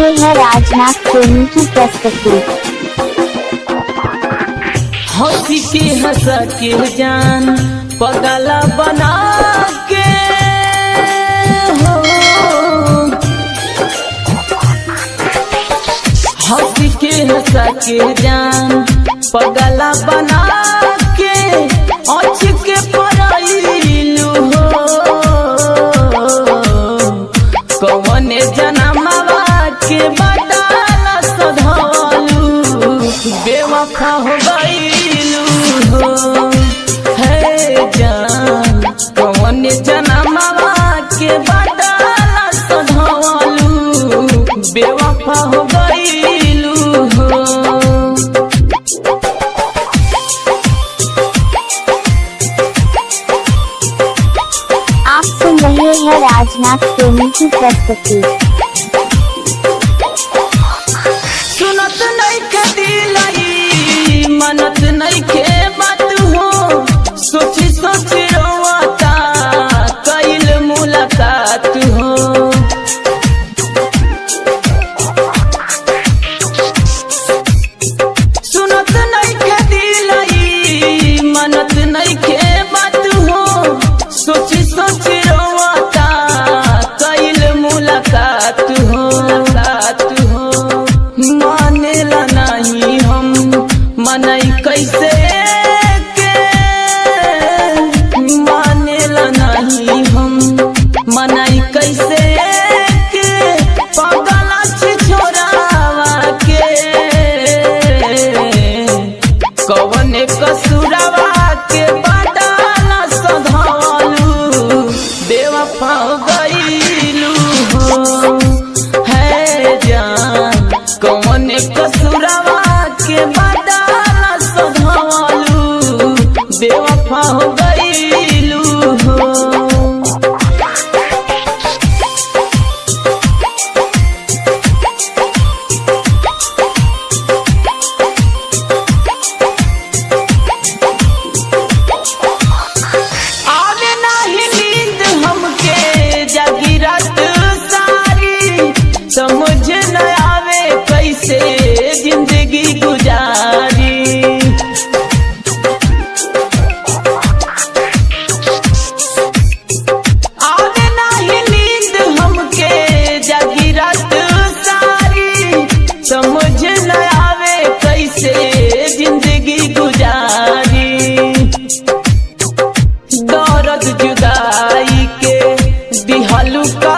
रहे हैं राजनाथ प्रेमी की प्रस्तुति। हंसी के हंसा के जान पगला बना के हो, हंसी के हंसा के जान पगला बना के अच के पराइलू हो, कौने जनमवा के बदला सधलू बेवफा हो गईलू हो। है जान कौने जनमवा के बदला सधलू बेवफा हो गईलू हो। आप सुन रहे हैं राजनाथ प्रेमी की प्रस्तुति। सुनत नहीं के दिलाई मनत नहीं के बात हो, सोची सोची रोता कइल मुलाकात हो। सुनत नहीं के दिलाई मनत नहीं के बात हो, सोची सोची रोता कइल मुलाकात हो। मानेला नहीं हम मनई कैसे के, मानेला नहीं हम मनई कैसे के, पगला छोरावा के कौने कसूरवा के बदला सधलू बेवफा हो गईलू हो। है जान कौने कसूरवा के बदला सधलू बेवफा हो गईलू हो। आवे नाही नींद हमके जागी रात सारी, समझ न आवे कैसे जिंदगी गुजारी। आवे नाही नींद हमके जागी रात सारी, समझ न आवे कैसे जिंदगी गुजारी। दर्द जुदाई के दिहलू का